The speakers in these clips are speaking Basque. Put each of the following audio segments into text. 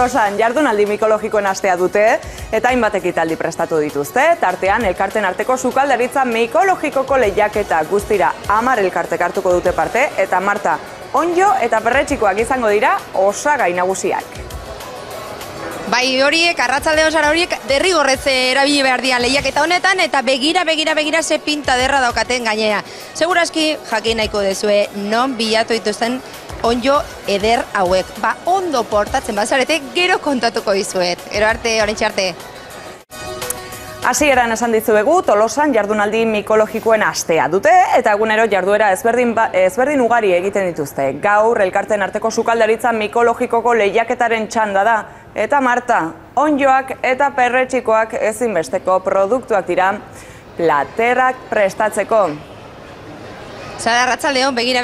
Tolosan jardunaldi mikologikoen astea dute eta hainbat ekitaldi prestatu dituzte. Tartean, elkarten arteko sukaldaritza mikologikoko lehiaketa guztira 10 elkartek hartuko dute parte eta Marta, onddo eta perretxikoak izango dira osagai nagusiak. Bai, horiek, arratsalde osara horiek derrigorrez erabili behar dian lehiaketa honetan eta begira ze pinta derra daukaten gainea. Segurazki jakin nahiko dezue non bilatu dituzten onddo eder hauek. Ba, ondo portatzen bazarete, gero kontatuko dizuet. Gero arte, oraintxe arte. Hasieran esan dizuegu, Tolosan jardunaldi mikologikoen astea dute eta egunero jarduera ezberdin ugari egiten dituzte. Gaur, elkarten arteko sukaldaritza mikologikoko lehiaketaren txanda da. Eta Marta, onddoak eta perretxikoak ezinbesteko produktuak dira platerak prestatzeko. Zara, arratsaldeon, begira,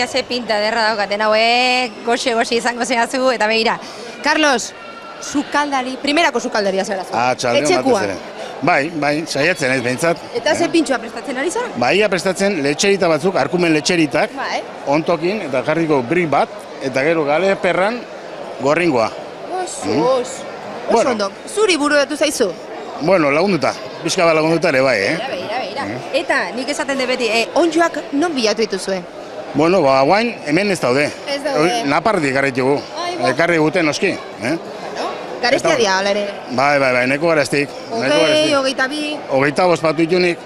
ze pinta derra daukaten hauek, goxe izango zehazu, eta begira. Carlos, sukaldari, primerako sukaldaria zara zu. Etxekua. Bai, saiatzen ez behintzat. Eta ze pintxoa prestatzen ari zara? Bai, prestatzen letxerita batzuk, arkumen letxeritak, ontokin, eta jarriko brik bat, eta gero gale perran gorringoa. Oso ondo, zuri buruatu zaizu? Bueno, lagunduta, pixka bat lagunduta ere bai, Beira. Eta, nik esaten de beti, onddoak non bilatu dituzue? Bueno, guain hemen ez daude. Ez daude. Napardi garritugu, ekarri guten noski. Garestia dia, hala ere? Bai, neko garestik. 22. 25 batu itunik.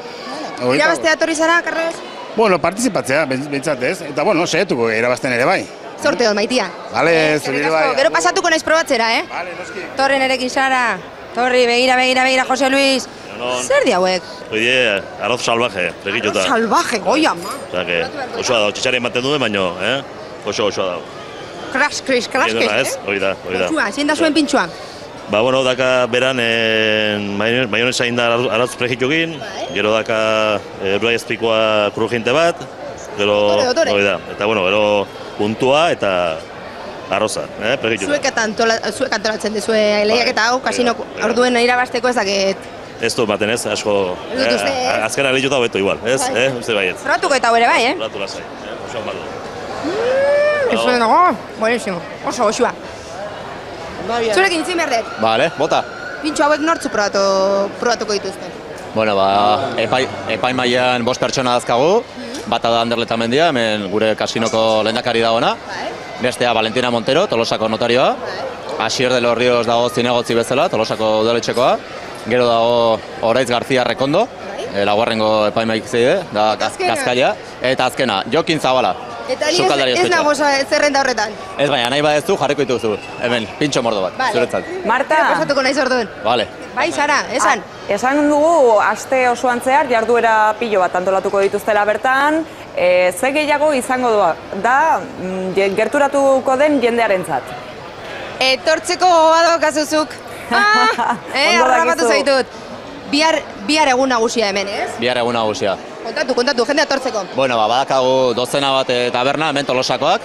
Irabaztea torri zara, Carlos? Bueno, partizipatzea, behintzat ez. Eta, bueno, saietuko irabazten ere bai. Sorte hon, maitia. Bale, zurire bai. Gero pasatuko naiz probatzera, Bale, noski. Torren erekin zara. Torri, begira, Jose Luis. Zer di hauek? Oide, arroz salvaje, fregitxota. Arroz salvaje, goi ama. Osa, que, osoa dago, txitsaren baten duen, baino, osoa dago. Kraskris, Oida. Pintxua, zein da zuen pintxua? Ba, bueno, daka beran, maionesa inda arroz fregitxokin, gero daka eruai ezpikoa krujinte bat, gero, oida. Eta, bueno, gero puntua eta arroza, fregitxota. Zuek antolatzen dizue lehiaketa hau, kasino orduen irabazteko ez dakit. Ez du baten ez, asko, azkena lehiaketa hobeto igual, ez? Uste baiet. Probatuko eta bere bai, Probatu lasai, oso baldu. Eso dago, buenísimo, oso goxua. Zurekin itzin behar dut? Bale, bota. Pintxo hauek nortzu probatuko dituzte? Bueno, epai mailan 5 pertsona dazkagu, bata da Ander Letamendia, hemen gure kasinoko lehendakari dagoena. Bestea Valentina Montero, Tolosako notarioa. Asier de los Ríos dago zinegotzi bezala, Tolosako udaletxekoa. Gero dago Oraitz García Rekondo, laugarrengo epaimaik zeide, da Gazkalia. Eta azkena, Jokin Zabala. Eta ni ez nago zerrenda horretan. Ez baina, nahi badezu jarriko dituzu. Hemen, pintxo mordo bat, zuretzat. Marta! Pasatuko naiz orduan. Vale. Bai, Sara, esan. Esan dugu, aste osoan zehar jarduera pilo bat antolatuko dituztela bertan. Ze gehiago izango da gerturatuko den jendearentzat? Etortzeko badokazuzuk. Harrapatu zaitut. Bihar egun nagusia hemen, ez? Bihar egun nagusia. Kontatu, jendea etortzeko. Bueno, badakagu dozena bat taberna, hemen Tolosakoak.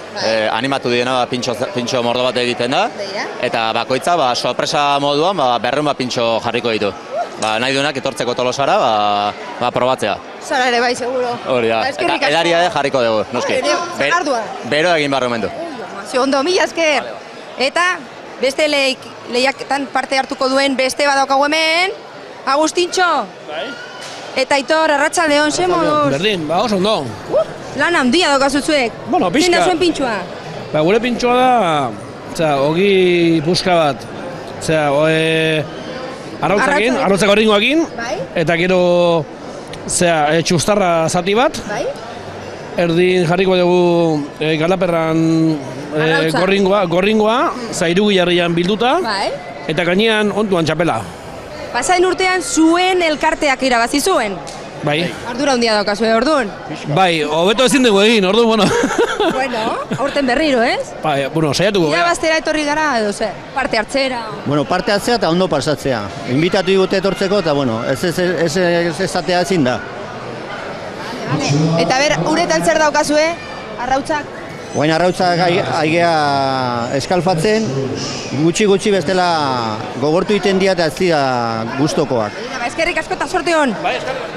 Animatu diena pintxo mordo bat egiten da. Eta bakoitza, sorpresa moduan, 200 pintxo jarriko ditu. Nahi duenak etortzeko Tolosara, probatzea. Zara ere bai, seguro. Hori da, eta edaria jarriko dugu, noski. Bero egin barru mendu. Ondo, mila esker. Eta beste lehiaketan parte hartuko duen beste badaukagu hemen. Agustintxo. Bai. Eta Aitor, arratsaldeon, ze moduz? Berdin, oso ondo. Lan handia daukazuzuek. Bueno, pixka. Zein da zuen pintxoa? Gure pintxoa da, ogi puska bat. Arrautzak horrengoakin, eta gero txustarra zati bat. Erdin jarriko dugu galaperran gorringoa, zairugi jarrian bilduta, eta gainean ontuan txapela. Pasain urtean zuen elkarteak irabazi zuen? Bai. Ardura handia daukazue, orduan? Bai, hobeto ezin dugu egin, orduan, Bueno, aurten berriro, ez? Bai, saiatuko. Irabaztera etorri gara, edo zer? Parte hartzera? Bueno, parte hartzea eta ondo pasatzea. Inbitatu digute etortzeko eta, ez ezatea ezin da. Eta uretan zer daukazue, arrautzak? Oain arrautzak aigea eskalfatzen, gutxi bestela gogortu egiten dira eta ez dira gustokoak. Eskerrik asko eta sorte hon.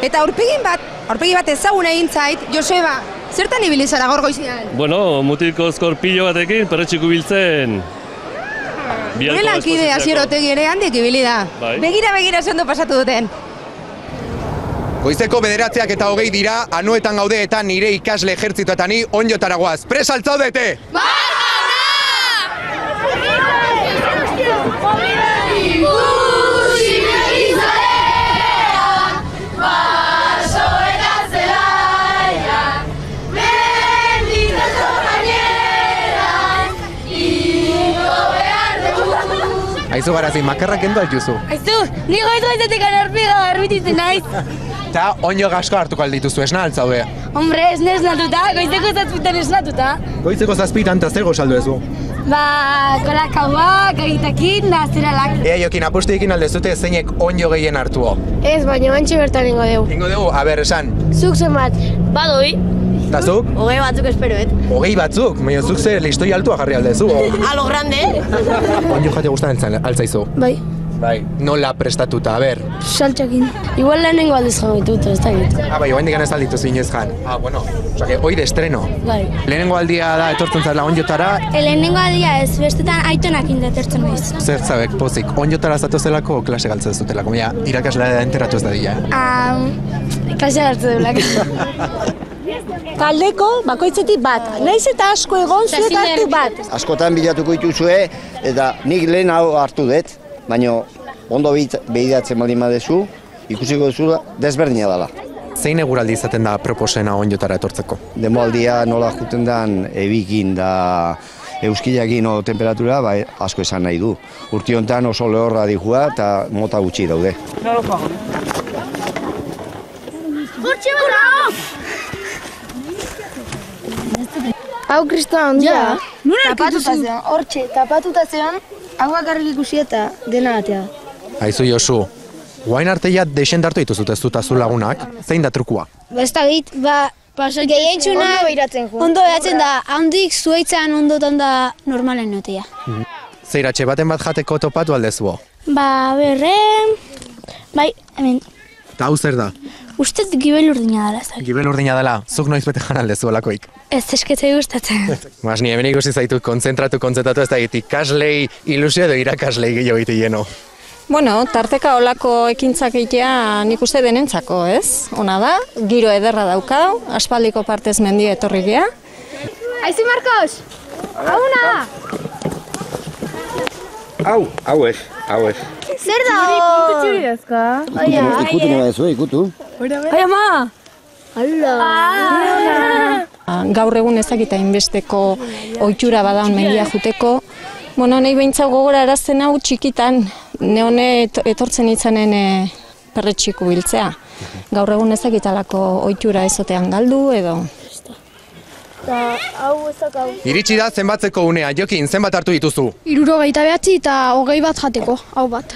Eta aurpegi bat ezagun egin zait, Joseba, zertan ibili zara gaur goizean? Bueno, mutilko eskorpilo batekin perretxiko biltzen Gure lankide Asier Otegi ere handik ibili da. Begira ze ondo pasatu duten. Goizeko 9 eta 20 dira, Anoetan gaude eta nire ikasle ejertzito eta ni onjotara goaz. Prest altzaudete! Aizu garazi, makarrak kendu altuzu. Aizu, ni goiz-goizetik alarpiga garbititzen naiz. Eta onjo gasko hartuko aldituzu, esna altzaude. Hombre, esne esnatuta, goizeko 7 esnatuta. Goizeko 7 eta zer gozaldu ezu? Kolakauak, egitakin, da zeralak. Ea jokin, apustiekin aldezute zeinek onjo gehien hartuo. Ez, baina bantxe bertan ingo dugu. Ingo dugu, aber, esan. Zuk zenbat? Badoi. Eta zuk? 20 batzuk esperoet. 20 batzuk? Baina zuk ze listoi altua jarri aldezu. A lo grande. Onjo jate gustan altzaizu. Bai. Bai, nola prestatuta, aber. Saltxakin. Igual lehenengo aldiz jangitut, ez da gitu. Bai, oain digan ez alditu zinez jan. Bueno, osake, hoi de estreno. Bai. Lehenengo aldia da etortzen zara onjotara. Lehenengo aldia ez, bestetan aitonak indetertzen naiz. Zer zabek, pozik, onjotara zatozelako klase galtzen ez dutelako, baina irakaslea enteratu ez da dila. Klase galtzen dulak. Taldeko bakoitzetik bat, naiz eta asko egon zuek hartu bat. Askotan bilatuko dituzue eta nik lehen hau hartu dut, baina ondo behidatzen baldin badezu, ikusiko duzu desberdina dela. Zein eguraldi izaten da proposena onjotara etortzeko? Demoaldia nola juten dan ebikin da euskilakin o temperatura, bai asko esan nahi du. Urti honetan oso lehorra dihua eta mota gutxi daude. Hortxe bera! Hau kristoa ondia. Tapatuta zean, hortxe, tapatuta zean, hau bakarrik ikusi eta dena batea. Aizu Josu, guain arteia desendartu dituzut ez dut azu lagunak, zein da trukua? Ez da git, gehientxunak ondo behatzen da, handik zuaitzan ondotan da normalen notia. Zeiratxe baten bat jateko topatu aldezuo? Bai, hemen. Eta hau zer da? Ustez gibel urdina dela, ez da. Gibel urdina dela, zuk noiz bete jan aldezu olakoik? Ez esketzei gustatzen. Mas ni hemen ikusi zaitu konzentratu ez da egiti, ikaslei ilusio edo irakaslei gehiago egite lleno. Bueno, tarteka olako ekintzak egitea nik uste denentzako, ez? Ona da, giro ederra daukau, aspaldiko partez mendia etorri gea. Aizu Marcos! Hauna! Hau ez. Zer da? Puntu txuri dazka. Ikutu nima dezu, ikutu. Ai, ama! Gaur egun ezakita inbesteko ohitura badaun mendia juteko. Bueno, nahi behintzau gogora arazten hau txikitan, neone etortzen itzanen perretxiku biltzea. Gaur egun ezakitalako ohitura ezotean galdu edo. Iritsi da zenbatzeko unea, Jokin, zenbat hartu dituzu? 69 eta 20 bat jateko, hau bat.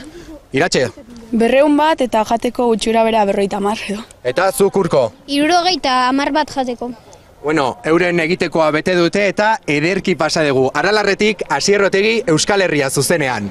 Iratxe? 200 bat eta jateko gutxura bera 50 edo. Eta zuk Urko? 70 bat jateko. Bueno, euren egitekoa bete dute eta ederki pasa dugu. Aralarretik, Asier Otegi, Euskal Herria zuzenean.